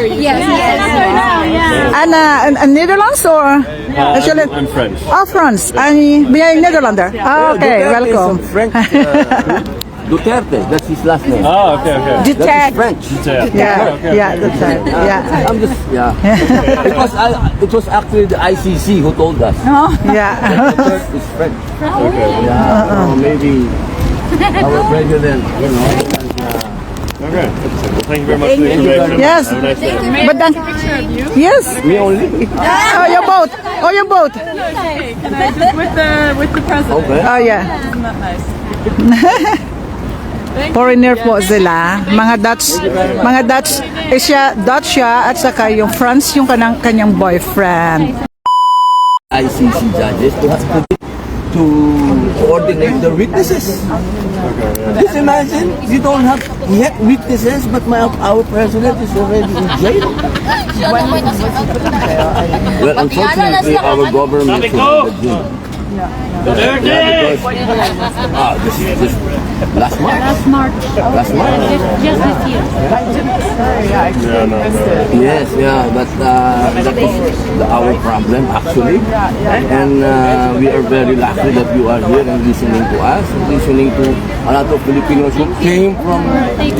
Yes, And Netherlands or? Actually, I'm French. Oh, France. And we are Netherlander. Ah, okay, Duterte is welcome. some French. Duterte, that's his last name. Oh, okay, okay. That's Duterte. French. Yeah, that's right. Yeah. I'm just, it was actually the ICC who told us. Yeah. Duterte is French. Yeah, maybe our president, Okay. Well, thank you very much for the information. Yes. Have a nice day. But then, yes. me only. Oh, your boat. Oh, your boat. Can I just with the president? Okay. Oh, yeah. Isn't that nice? Foreigner po sila. Mga Dutch, Dutch siya at saka yung France yung kanyang boyfriend. ICC judges to coordinate the witnesses. Just imagine, you don't have yet witnesses, but our president is already in jail. Well, unfortunately, our government is in the jail. Yeah, because this is just last March. Last March. Just this year. Yes, but that is our problem actually, and we are very lucky that you are here and listening to us, listening to a lot of Filipinos who came from,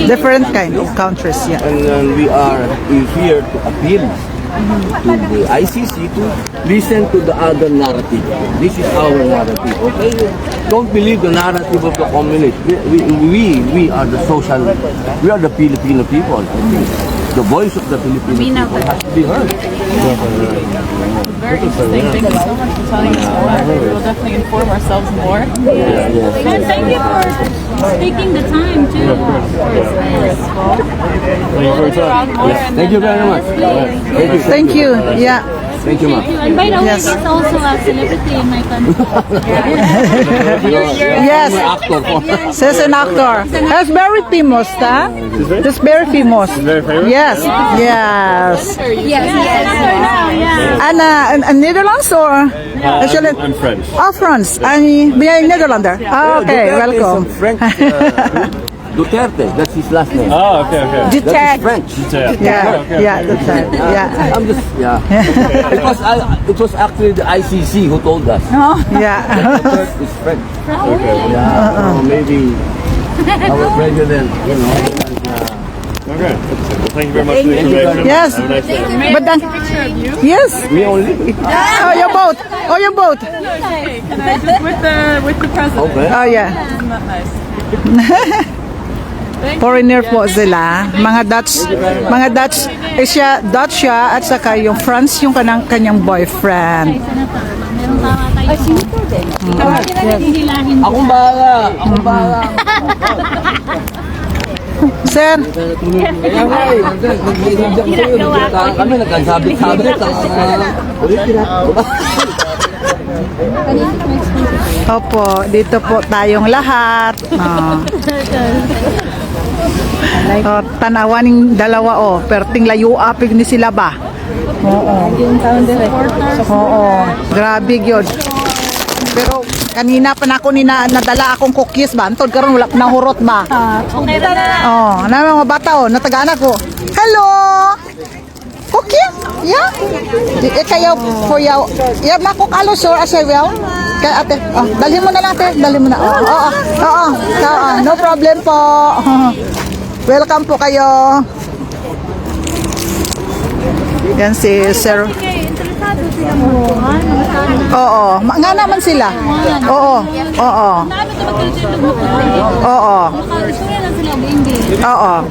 Different kind of countries, yeah. and we are here to appeal to the ICC to listen to the other narrative. This is our narrative, okay? Don't believe the narrative of the communists. We are the social, we are the Filipino people. I think the voice of the Filipino people has to be heard. Very interesting. Thank you so much for telling us more. We will definitely inform ourselves more. And thank you for taking the time too. Thank you for your time. Thank you very much. Thank you. Thank you. Yeah. Thank you, ma'am. And by the way, Yes. he's also a celebrity in my country. Yes. Actor. She's an actor. He's very famous, huh? He's very famous. Very famous? Yes. Yes. And Netherlands or? Actually, I'm French. Oh, France. And we are Netherlander. Ah, okay, Duterte is welcome. some French. Duterte, that's his last name. Oh, okay, okay. That is Duterte. French. Yeah, that's right. Yeah. I'm just, it was actually the ICC who told us. Yeah. Duterte is French. Yeah, maybe our president, Okay. Well, thank you very much for the information. Yes. Have a nice day. But then, yes. me only. Oh, your boat. Oh, your boat. Can I just with the president? Okay. Oh, yeah. Isn't that nice? Foreigner po sila. Mga Dutch, Dutch siya at saka yung France yung kanyang boyfriend. Meron tawa tayo. Ay, senator din. Hihilahin mo. Akong bahala. Sir, Kami nagkasabit-sabit. opo, dito po tayong lahat. Tanawan ng dalawa perting layo apig ni sila ba? Oo, grabe yun. Pero kanina pa na ako nadala akong cookies ba? Antod karon wala pa nahurot ba? Okay na. Mga bata natagaan ako. Hello! Cookies? Yeah? Kayo for you. Yeah, makukalo sir as well. Kay ate, dalhin mo na lang ate, dalhin mo na. Oo, no problem po. Welcome po kayo. Yan si Sir. Interesado sila mo. Oo, nga naman sila. Oo. Dami ito magkakasino mo. Oo. Gusto nila lang sila mag-English. Oo.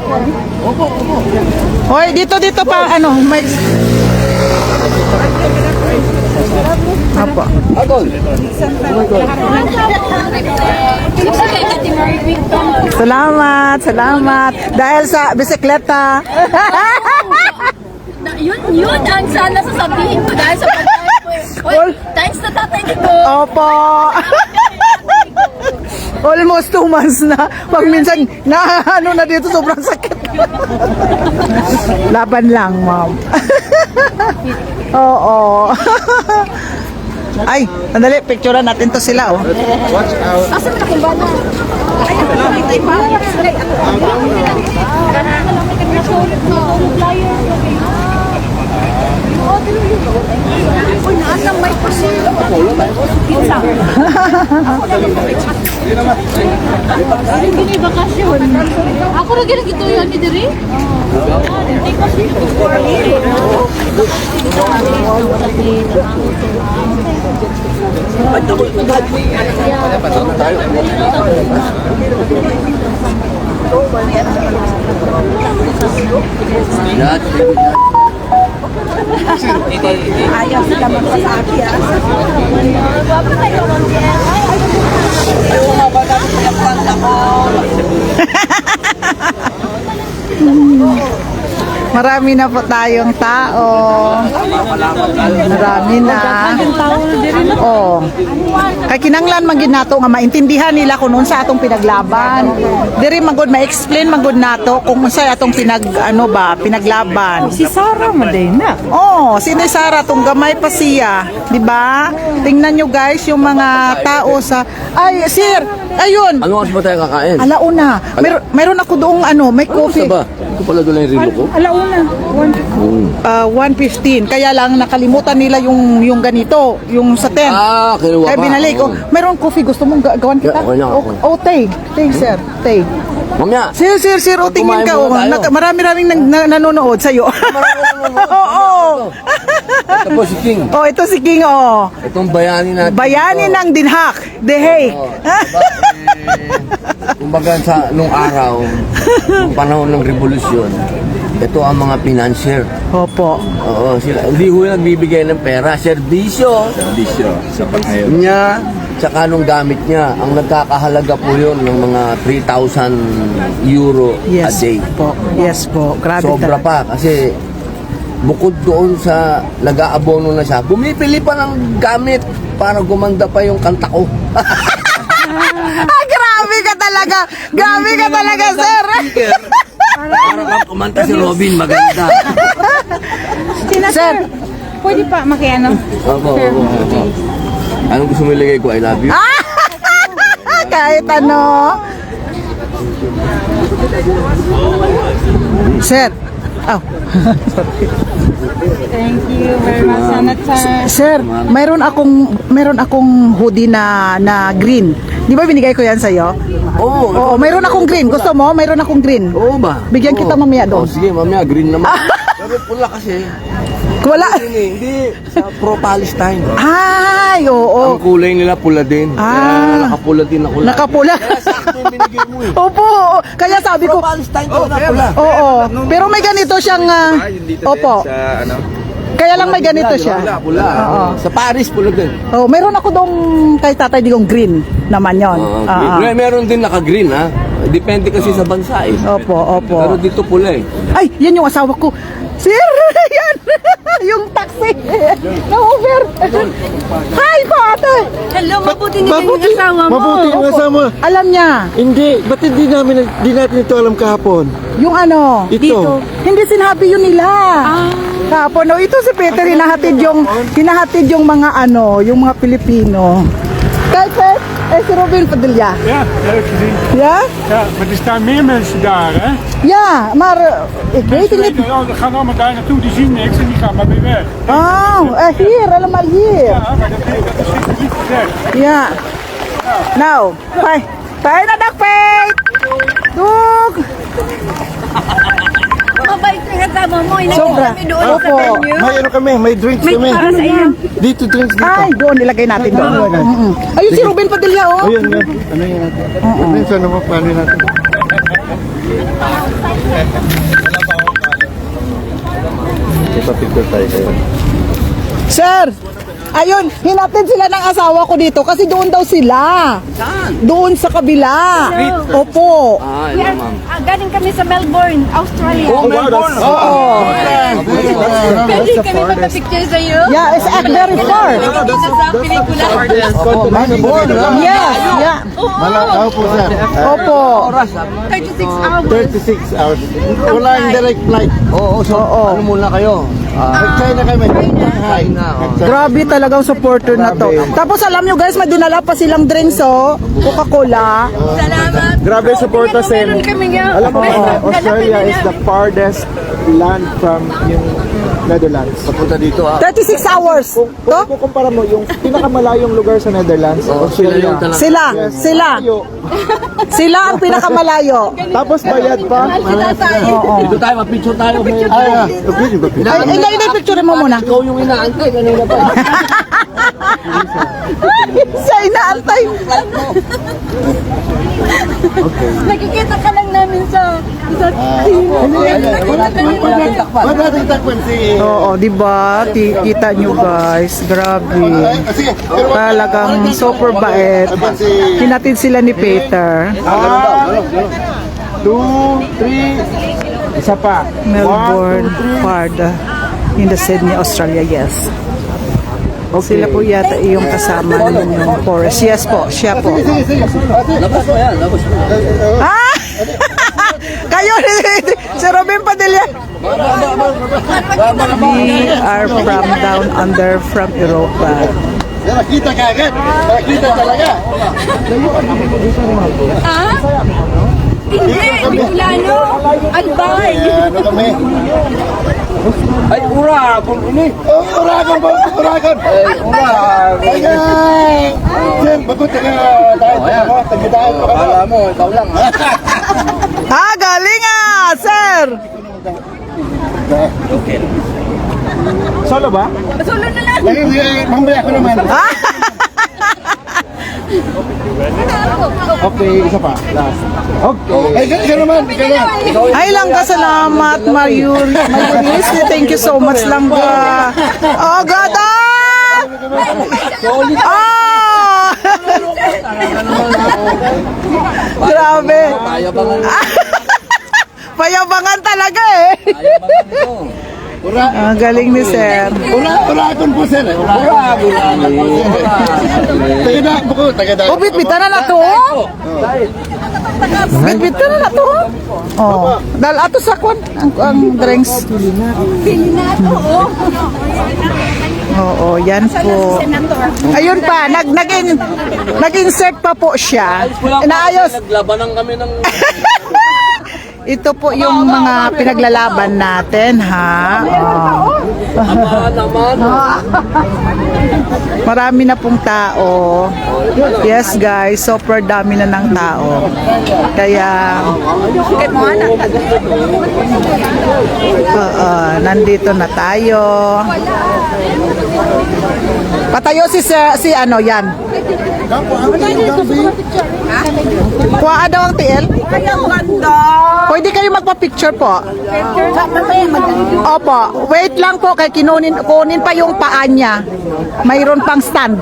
Hoy, dito pa may Apo. Salamat. Dahil sa bisikleta. Yun ang sana sasabihin ko dahil sa pagkain. Thanks na tatay ko. Opo. Almost 2 months na. Pag minsan, na dito, sobrang sakit. Laban lang, ma'am. Oo. Ay, sandali, picturean natin to sila, Watch out. Asa na kung bana? Ay, Gini bakasyon. Ako na gini gito yun ni Diri. Marami na po tayong tao. Marami na. Oh. Kay kinanglan man gid nato nga maintindihan nila kung unsa atong pinaglaban. Diri magud ma-explain magud nato kung unsa atong pinaglaban. Si Sarah Madena. Oh, si Inay Sara tong gamay pa siya, di ba? Tingnan nyo guys yung mga tao sa ay sir, ayun. Ano oras ba tayo kakain? Alauna. Meron ako doong may coffee. Ano ba? Ito pala doon yung rilo ko. Alauna. 1:15. Kaya lang nakalimutan nila yung ganito, yung sa 10. Kinuha Kaya pa. binalik. Oh, meron coffee. Gusto mong gawan kita? Okay na ako. Oh, tay. Tay, sir. Tay. Mamaya. Sir. Oh, tingin ka. Oh. Kumain muna tayo. Marami-raming nanonood sa'yo. Oo. Ito po si King. Oh, ito si King. Oh. Itong bayani natin. Bayani ng Dinhak. The Hague. Kumbaga sa nung araw, nung panahon ng revolusyon, ito ang mga financier. Opo. Oo, sila. Hindi ho nagbibigay ng pera. Serbisyo. Sa panghayo. Niya, tsaka nung gamit niya. Ang nagkakahalaga po yun ng mga 3,000 euro a Yes day. po. Yes po. Grabe Sobra talaga. pa kasi bukod doon sa nag-aabono na siya, bumipili pa ng gamit para gumanda pa yung kanta ko. Grabe ka talaga. Grabe ka talaga, sir. Para kang kumanta si Robin, maganda. Sir. Pwede pa makiano? Opo. Anong gusto mo ilagay ko? I love you? Kahit ano. Sir. Oh. Thank you very much, Senator. Sir, mayroon akong hoodie na green. Di ba binigay ko yan sa'yo? Oo. Oo, mayroon akong green. Gusto mo? Mayroon akong green. Oo ba? Bigyan kita mamaya doon. Oh, sige, mamaya green naman. Pero pula kasi. Wala. Hindi, sa pro-Palestine. Ay, oo. Ang kulay nila pula din. Kaya nakapula din ako. Nakapula. Kaya sakto yung binigay mo eh. Opo. Kaya sabi ko, Pro-Palestine talaga pula. oo. Pero may ganito siyang, opo. Sa Kaya lang may ganito siya. Pula. Sa Paris, pula din. Oh, meron ako dong kay Tatay Digong green naman yon. Meron din naka-green ha. Depende kasi sa bansa eh. Opo. Pero dito pula eh. Ay, yan yung asawa ko. Sir, yan. Yung taxi. Na-over. Hi po, ate. Hello, mabuti niya yung asawa mo. Mabuti yung asawa. Alam niya. Hindi, ba't hindi natin ito alam kahapon? Yung ano. Ito. Dito. Hindi sinabi yun nila. Kapon, no, ito si Peter hinahatid yung mga yung mga Pilipino. Kijk, si Robin Padilla. Ja, leuk gezien. Ja? Ja, maar er staan meer mensen daar, hè? Ja, maar ik weet het niet. Die gaan allemaal daar naartoe, die zien niks en die gaan maar weer weg. Oh, hier, allemaal hier. Ja, maar dat is niet gezegd. Ja. Nou, fijne dag, Peet. Doeg. Mabait na yung kasama mo. Sobra. Kami doon Opo. sa venue. May ano kami, may drinks kami. Para sa iyo. Dito drinks dito. Ay, doon nilagay natin doon. Ayun si Ruben Padilla, oh. Ayun, yan. Ano yan natin? Drinks, ano mo, paano natin? Ipapicture tayo kayo. Sir, ayun, hinatid sila ng asawa ko dito kasi doon daw sila. Doon sa kabila. Opo. We are, galing kami sa Melbourne, Australia. Oo. Pwede kami magpa-picture sa iyo? Yeah, it's very far. Sa pelikula. Yes, yeah. Malakaw po, sir. Opo. 36 hours. 36 hours. Wala yung direct flight. Oo, so ano muna kayo? China kami. China. Grabe talagang supporter na to. Tapos alam nyo guys, may dinala pa silang drinks, oh. Coca-Cola. Salamat. Grabe support us, Meron kami nga. Alam mo, Australia is the farthest land from yung Netherlands. Papunta dito ha. 36 hours. Kung To? kukumpara mo yung pinakamalayong lugar sa Netherlands, Oo, sila yung talaga. Sila. Malayo. Sila ang pinakamalayo. Tapos bayad pa. Dito tayo, mapicture tayo. Ay, picture mo muna. Ikaw yung inaantay kanina pa. Siya inaantay. Nakikita ka lang namin sa Wala natin takpan si... Oo, di ba? Kita nyo guys. Grabe. Talagang super bait. Hinatid sila ni Peter. 2, 3, isa pa. Melbourne, Farda, in the Sydney, Australia. Yes. Sila po yata yung kasama ninyong forest. Yes po, siya po. Labas mo yan, labas mo. Ah! Kayo, si Robin Padilla. We are from down under from Europa. Nakita ka agad. Nakita talaga. Hindi, Bicolano. Albay. Ano kami? Ay, ura! Kung ini! Uragan ba? Uragan! Ay! Jen, bagot ka tayo. Tagidaan pa ka. Kala mo, ikaw lang ha? Ah, galing ah, sir! Solo ba? Solo na lang. Mamaya ko naman. Okay, isa pa. Last. Okay. Ay, ikaw naman. Ikaw na. Ay, langga, salamat, Mayuris. Thank you so much, langga. Oh, gada! Ah! Grabe. Payabangan. Payabangan talaga eh. Payabangan ito. Galing ni sir. Uragan po, sir. Ura! Tagadaan po ko. Tagadaan. Oh, bitbitan na to. Bitbitan na to. Oh, dahil ato sa kwan ang drinks. Oo, yan po. Ayun pa, nag-insert pa po siya. Inaayos. Naglabanan kami ng... Ito po yung mga pinaglalaban natin, ha? Ama naman. Marami na pong tao. Yes, guys, super dami na ng tao. Kaya, nandito na tayo. Patayo si ano, yan. Kuha daw ang TL? Pwede kayo magpa-picture po. Opo, wait lang po kay kunin pa yung paa niya. Mayroon pang stand.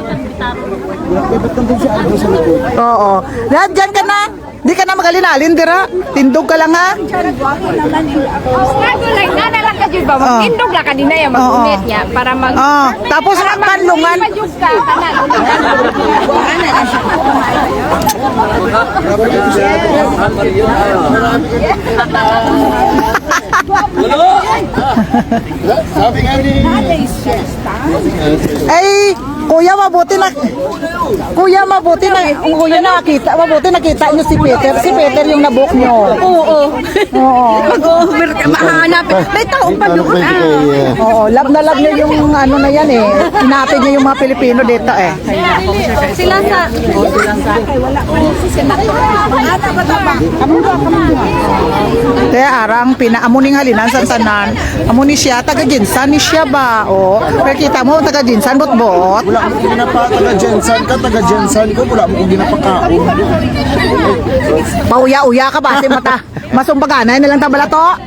Oo. Diyan ka na. Di ka na magalinalin, dira. Tindog ka lang ha. Nagulay na lang ka dyan ba? Magtindog lang ka din na yan. Mag-unit niya para mag... Tapos kanlungan. Sabi nga ni... Ay, kuya, mabuti na nakita niyo si Peter. Si Peter yung nabook niyo. Oo. Mag-over ka, mahanapin. May taong pa doon. Oo, love na love niyo yung ano na yan eh. Hinapin niyo yung mga Pilipino dito eh. Sila sa... Kaya arang pinaamuning halinan sa tanan. Amuni siya, taga-Jinsan ni siya ba? O, kaya kita mo, taga-Jinsan bot-bot. Wala mo kung ginapa, taga-Jensan ka, taga-Jensan ko, wala mo kung ginapakaon. Pauya-uya ka ba? Kasi mata. Masumbaganay na lang ta bala to.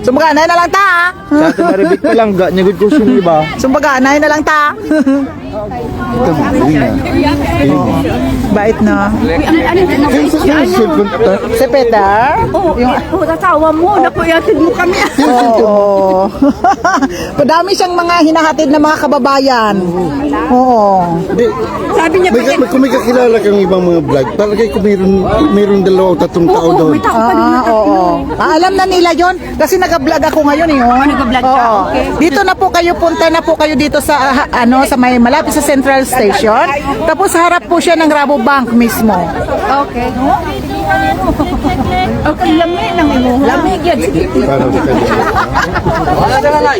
Sumbaganay na lang ta. Sa atin naribit ko lang, nyagod ko siya ba? Sumbaganay na lang ta. Ito, buhay na. Bait na. Si Peter? Yung asawa mo, napuyatid mo kami. Oo. Oo. Madami siyang mga hinahatid na mga kababayan. Oo. Hindi. Sabi niya, Kung may kakilala kang ibang mga vlog, palagay ko mayroon 2-3 tao doon. oo. Alam na nila yon kasi nag-vlog ako ngayon eh. Oh. Nag-vlog ka, Oo. okay. Dito na po kayo, punta na po kayo dito sa sa may malapit sa Central Station. Tapos harap po siya ng Rabobank mismo. Okay. Okay, lamig lang imo. Lamig yan. Para sa kanya. Wala na lang.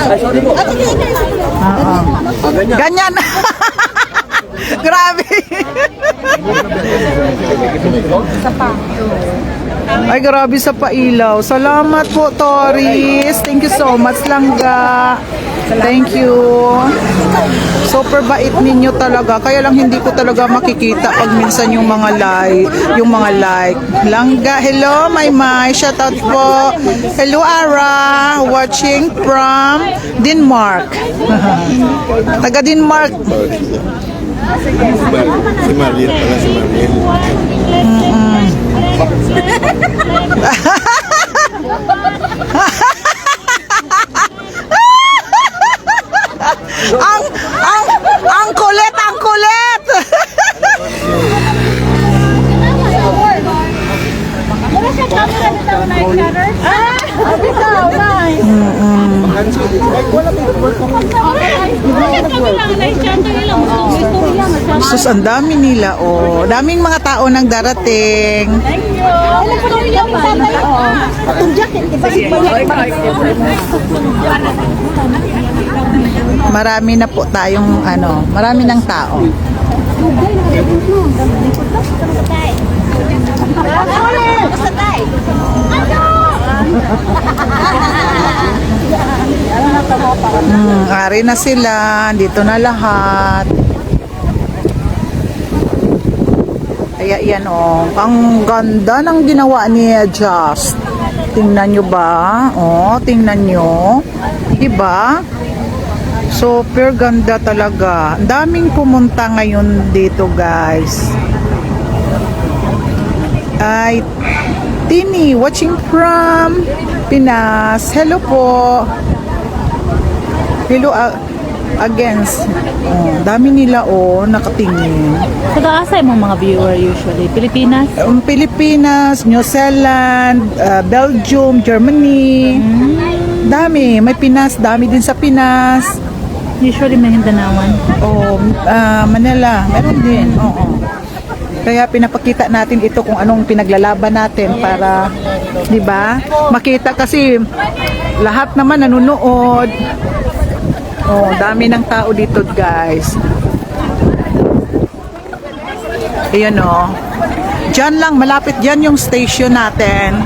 Ay, sorry po. Ganyan. Ganyan. Grabe. Ay, grabe sa pailaw. Salamat po, Toris. Thank you so much, Langga. Thank you. Super bait ninyo talaga. Kaya lang hindi ko talaga makikita pag minsan yung mga like. Langga, hello, my. Shout out po. Hello, Ara. Watching from Denmark. Taga Denmark. Si Mariel pala, si Mariel. Ang kulit, ang kulit. Wala siya camera na daw na shutter. Bitaw, nice. Sus, ang dami nila, oh. Daming mga tao nang darating. Marami na po tayong, marami ng tao. Ari na sila, dito na lahat. Kaya yan oh, ang ganda ng ginawa ni Just. Tingnan nyo ba? Oh, tingnan nyo. Diba? Super ganda talaga. Ang daming pumunta ngayon dito, guys. Ay, Tini, watching from Pinas. Hello po. Hello against. Oh, dami nila nakatingin. Taga-asay mo mga viewer usually? Pilipinas? Pilipinas, New Zealand, Belgium, Germany. Dami. May Pinas. Dami din sa Pinas. Usually Magindanawan. Oh, Manila. Meron din. Oo. Kaya pinapakita natin ito kung anong pinaglalaban natin para, di ba? Makita kasi lahat naman nanonood. Oh, dami ng tao dito, guys. Ayan oh. Diyan lang, malapit diyan yung station natin.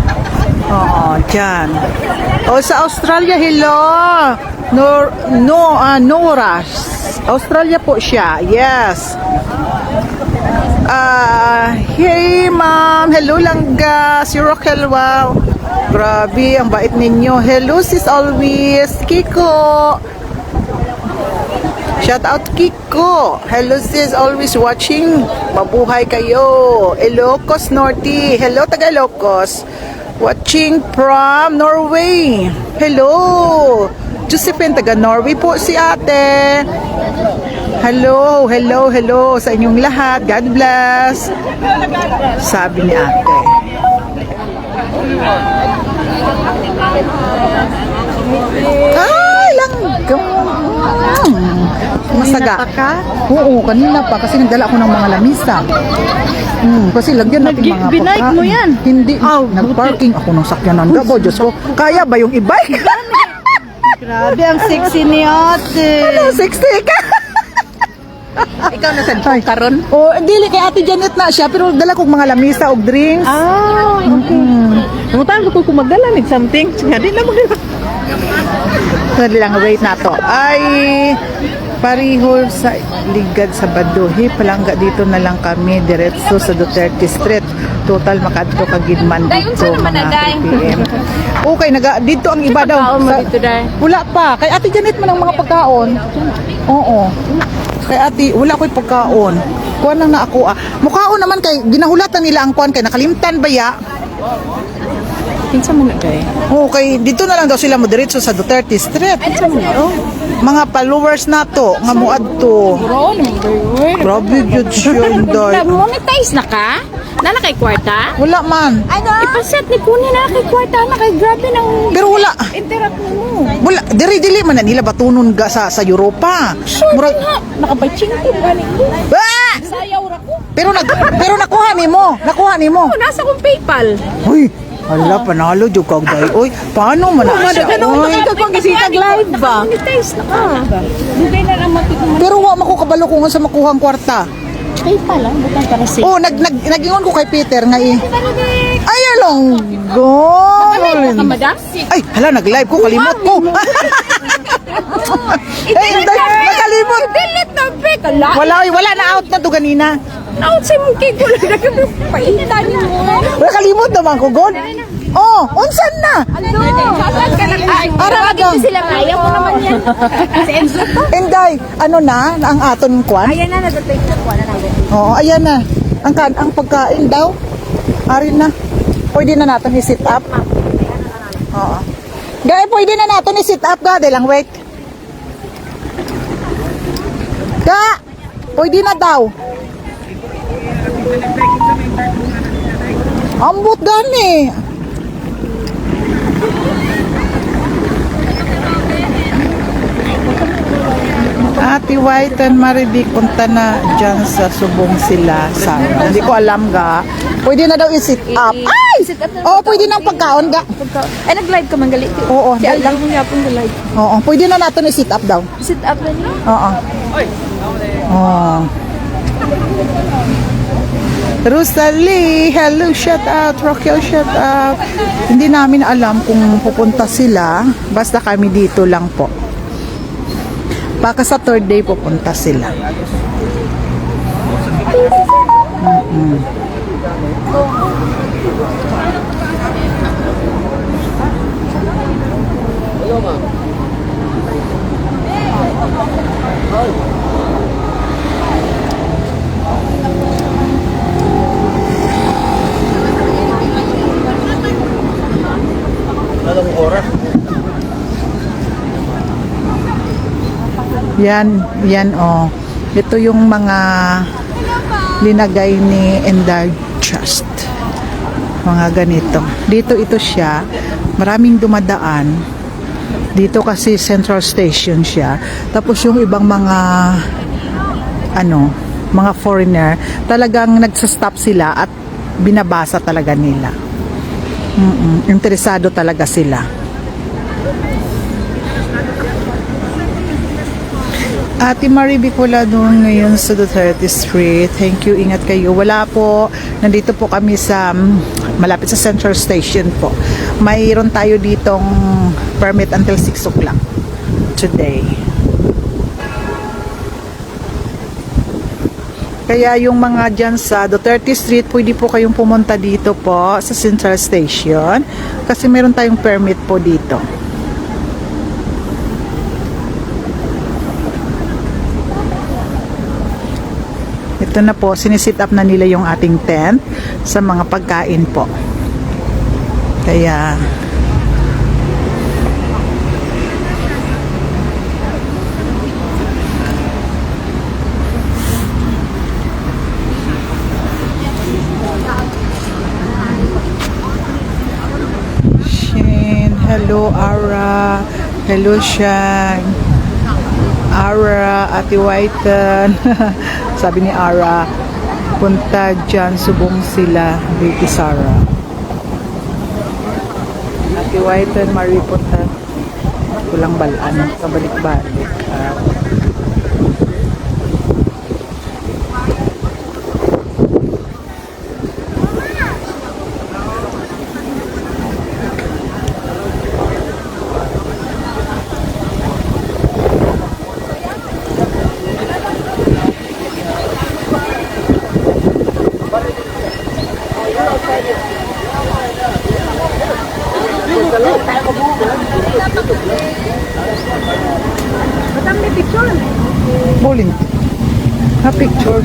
Oo, diyan. Oh, sa Australia, hello. Noras. Australia po siya. Yes. Hey ma'am, hello Langga, si Rochelle, wow. Grabe, ang bait ninyo. Hello sis always, Kiko. Shout out Kiko. Hello sis, always watching. Mabuhay kayo. Ilocos Norte. Hello taga Ilocos. Watching from Norway. Hello. Josephine, taga Norway po si ate. Hello, hello, hello sa inyong lahat. God bless. Sabi ni ate. Ay, langgam. Masaga. Oo, kanina pa kasi nagdala ako ng mga lamisa. Kasi lagyan natin mga Binike mo yan? Hindi. Nag-parking ako ng sakyanan. Gabo, Diyos ko. Kaya ba yung e-bike? Grabe, ang sexy ni ate. Ano, 60 ka? Ikaw na sa karon? Oh, dili kay Ate Janet na siya pero dala kog mga lamisa og drinks. Ah, okay. Tumutan ko kung magdala ng something. Nga di na magdala. Dali lang, wait na to. Ay, pariho sa Ligad sa Baduhi. Palangga dito na lang kami. Diretso sa Duterte Street. Total makadto ka gidman Dayon dito sa naman na, mga day. PPM. Okay, dito ang iba daw. Pagkaon mo dito, day? Wala pa. Kay Ate Janet man ang mga pagkaon. Oo. Kay ate, wala ko'y pagkaon. Kuha lang na ako. Mukhaon naman kay, ginahulatan nila ang kuhan kay nakalimtan ba ya? Kinsa man na kay? Okay, dito na lang daw sila mo diretso sa Duterte Street. Mga followers na to, nga muadto. Bro, number 1. Grabe gyud siya, Inday. Monetize na ka? Na kay kwarta? Wala man. Ipaset ni Kunin na kay kwarta na kay grabe ng Pero wala. interrupt mo. Wala, dili man na nila batunon ga sa Europa. Murag Nakabay-chingtib gani ko. Ah! Sayaw ra ko. Pero nakuha nimo. Nasa kong PayPal. Uy, hala panalo jud kag day. Uy, paano man na siya? Uy. Pag-isitag live ba? Monetize na ka. Dugay na lang matikuman. Pero wa makukabalo ko nga sa makuha ang kwarta. PayPal lang, butang para sa Oh, nagingon ko kay Peter nga ay along go. ka, madam? Ay, hala nag-live ko kalimot ko. Ay, Inday, nakalimot. Delete na PayPal. Wala na out na to ganina. Out sa mong kay kulo. Paitan mo. Nakalimot naman ko, God. Oh, unsan na? Para maging sila kaya mo naman yan. Si Enzo to. Inday, ano na ang aton kwan? Ayan na, natatay ko na natin. Oo, ayan na. Ang pagkain daw. Arin na. Pwede na natin i-sit up. Oo. Gaya, pwede na natin i-sit up. Ga, lang wait. Ga, pwede na daw. Ambot gani. Ate White and Marivic, punta na dyan sa Subong sila. Sana. Hindi ko alam ga. Pwede na daw i-sit up. Ay! Oo, pwede na ang pagkaon ga. Ay, nag-live ka man galit. Oo. Si Alang mo yapon ga-live. Oo, pwede na natin i-sit up daw. Sit up na niya. Oo. Oo. Rosalie, hello, shout out. Rochelle, shout out. Hindi namin alam kung pupunta sila. Basta kami dito lang po. Baka sa third day pupunta sila. Anong oras? Yan oh. Ito yung mga linagay ni Endar Trust. Mga ganito. Dito ito siya. Maraming dumadaan. Dito kasi Central Station siya. Tapos yung ibang mga mga foreigner, talagang nagsastop sila at binabasa talaga nila. Interesado talaga sila. Ate Marie Bicola doon ngayon sa Duterte Street. Thank you, ingat kayo. Wala po, nandito po kami sa malapit sa Central Station po. Mayroon tayo ditong permit until 6 o'clock today. Kaya yung mga dyan sa Duterte Street, pwede po kayong pumunta dito po sa Central Station kasi meron tayong permit po dito. Ito na po, sinisit up na nila yung ating tent sa mga pagkain po. Kaya Shin, hello Ara, hello Shang, Ara, Ate Whiten. Sabi ni Ara, punta dyan, subong sila, Baby Sarah. Ate Whiten, Marie, punta. Kulang balaan, kabalik-balik. Volunteer. Ha-picture.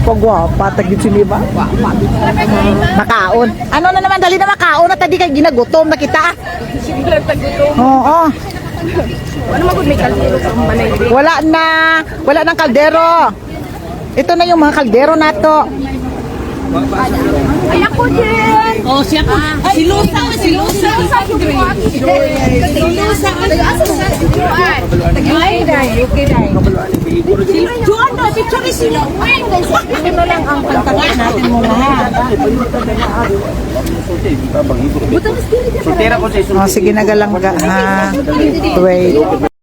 Pagwapa, tagit si Liba. Makaon. Ano na naman, dali na makaon at hindi kayo ginagutom na kita. Oo. Wala nang kaldero. Ito na yung mga kaldero nato. Ay, ako din! Oh, siya po. Si Lusa. Si Lusa. Oh, sige, nagalang ka. Ha? Wait.